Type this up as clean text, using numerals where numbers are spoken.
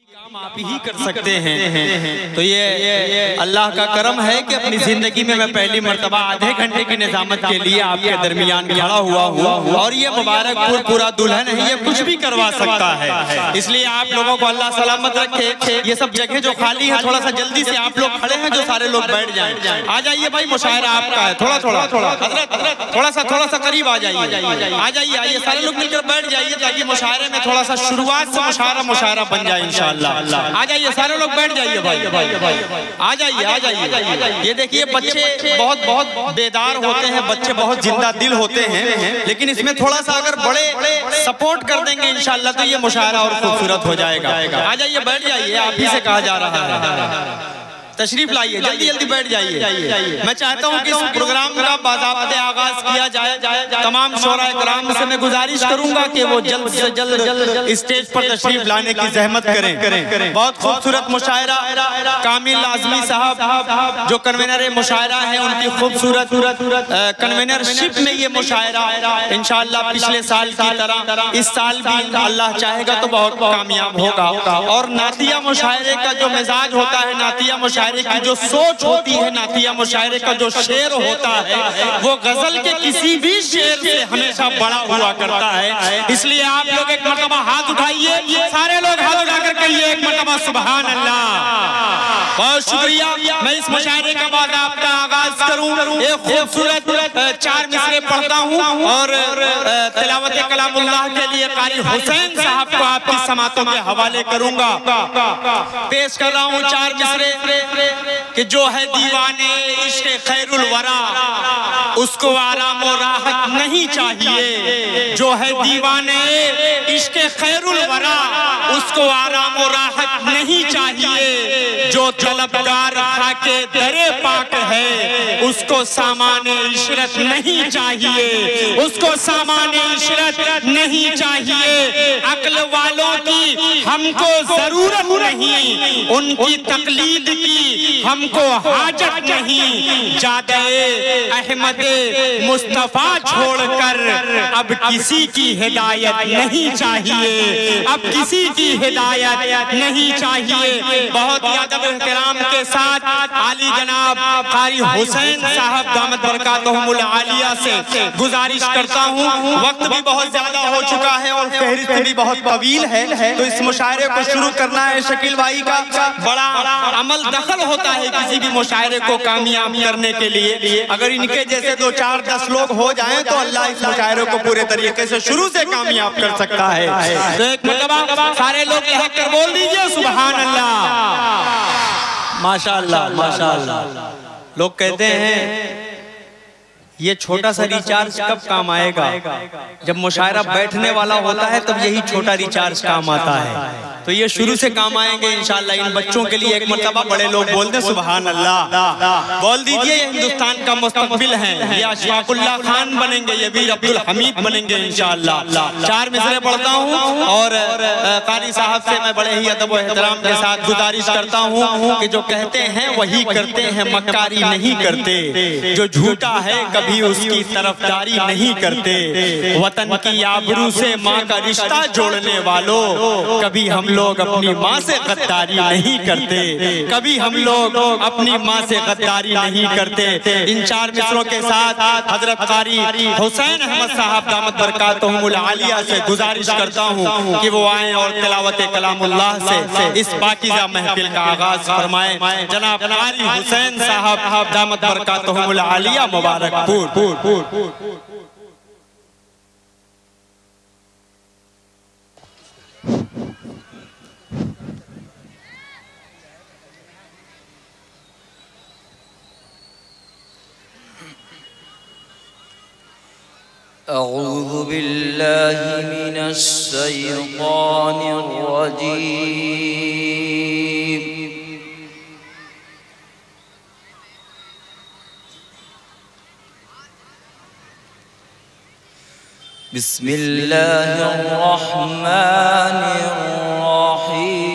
काम आप ही कर सकते हैं। तो ये अल्लाह का करम है कि अपनी जिंदगी में मैं पहली मर्तबा आधे घंटे की निजामत के लिए आपके दरमियान खड़ा हुआ और ये मुबारकपुर पूरा दुल्हन है, ये कुछ भी करवा सकता है। इसलिए आप लोगों को अल्लाह सलामत रखे। ये सब जगह जो खाली है थोड़ा सा जल्दी से आप लोग खड़े हैं जो सारे लोग बैठ जाएं। आ जाइए भाई, मुशायरा आपका है। थोड़ा सा करीब आ जाइए, आइए सारे लोग मिलकर बैठ जाइए ताकि मुशायरे में थोड़ा सा शुरुआत से मुशायरा बन जाए इंशाअल्लाह। आ जाइए सारे लोग बैठ जाइए भाई, आ जाइए। ये देखिए बच्चे बहुत बेदार होते हैं, बच्चे बहुत जिंदा दिल होते हैं, लेकिन इसमें थोड़ा सा अगर बड़े सपोर्ट कर देंगे इंशाअल्लाह तो ये मुशायरा और खूबसूरत हो जाएगा। आ जाइए बैठ जाइए, आप ही से कहा जा रहा है तशरीफ लाइए, जल्दी जल्दी बैठ जाइए। मैं चाहता हूं कि इस प्रोग्राम का बाज़ाब्ते आगाज किया जाए। तमाम शोरा इकराम से मैं गुजारिश करूंगा कि वो जल्द से जल्द स्टेज पर तशरीफ लाने की जहमत करें। बहुत खूबसूरत मुशायरा कामिल आजमी साहब जो कन्वेनर मुशायरा है, उनकी खूबसूरत कन्वेनरशिप में ये मुशायरा इंशाअल्लाह पिछले साल की तरह इस साल भी अल्लाह चाहेगा तो बहुत कामयाब होगा। और नातिया मुशायरे का जो मिजाज होता है, नातिया मुशायरे की जो सोच होती है, नातिया मुशायरे का जो शेर होता है, वो गजल के किसी भी शेर से हमेशा बड़ा हुआ करता है। इसलिए आप लोग एक मर्तबा हाथ उठाइए, सारे लोग हाथ उठाकर कहिए एक मर्तबा सुभान अल्लाह। बहुत शुक्रिया। मैं इस मुशायरे का बाज़ाब्ता आगाज करूं, एक खूबसूरत 4 मिसरे पढ़ता हूं और तिलावत कलामुल्लाह के लिए कारी हुसैन साहब को आपकी समातों के हवाले करूंगा। पेश कर रहा हूं 4 मिसरे कि जो है दीवाने इश्क़ खैरुल वरा उसको आराम और राहत नहीं चाहिए। जो है दीवाने इश्क़ खैरुल वरा उसको आराम और राहत नहीं चाहिए। जो तलबगार खाके दरे पाक है उसको सामाने इशरत नहीं चाहिए, उसको सामाने इशरत नहीं चाहिए। अक्ल वालों की हमको जरूरत नहीं, उनकी तकलीद की हमको हाजत नहीं। जादे अहमद मुस्तफा छोड़कर अब किसी की हिदायत नहीं चाहिए, अब किसी की हिदायत नहीं चाहिए। बहुत अदब एहतराम के साथ आली जनाब कारी हुसैन साहब दामत बरकातहुमुल आलिया से गुजारिश करता हूँ। वक्त भी बहुत ज्यादा हो चुका है और फहरिस्त भी बहुत तवील है, तो इस मुशायरे को शुरू करना है। शकील भाई का बड़ा अमल दखल होता है किसी भी मुशायरे को कामयाब करने के लिए। अगर इनके जैसे 2 4 10 लोग हो जाएं तो अल्लाह इस मुशायरे को पूरे तरीके से शुरू से कामयाब कर सकता है। तो एक मरतबा सारे लोग यहाँ कर बोल दीजिए सुभान अल्लाह। माशाअल्लाह माशाअल्लाह। लोग कहते हैं ये छोटा सा रिचार्ज कब काम आएगा? जब मुशायरा बैठने वाला होता है तब यही छोटा रिचार्ज काम आता है। तो ये शुरू से काम आएंगे इंशाअल्लाह। इन बच्चों के लिए एक मर्तबा बड़े लोग बोल दें सुभान अल्लाह। बोल दीजिए ये हिंदुस्तान का मुस्तकबिल है, ये अशफाकुल्लाह खान बनेंगे, ये वीर अब्दुल हमीद बनेंगे इंशाअल्लाह। 4 मिसरे पढ़ता हूँ और कारी साहब से मैं बड़े ही अदब व एहतराम के साथ गुजारिश करता हूँ कि जो कहते हैं वही करते हैं, मक्कारी नहीं करते। जो झूठा है कभी उसकी तरफदारी नहीं करते। वतन की आबरू से माँ का रिश्ता जोड़ने वालों, कभी हम लोग अपनी माँ से गद्दारी नहीं करते, कभी हम लोग अपनी माँ से गद्दारी नहीं करते। इन 4 मिसरों के साथ हजरत कारी हुसैन अहमद साहब दामत बरकातहुमुल आलिया से गुजारिश करता हूँ कि वो आए और तिलावत कलामुल्लाह से इस पाकीज़ा महफिल का आगाज फरमाएं। जनाब कारी हुसैन साहब दामत बरकातहुमुल आलिया मुबारकपुर। अऊज़ु बिल्लाहि मिनश शैतानिर रजीम। बिस्मिल्लाहिर रहमानिर रहीम।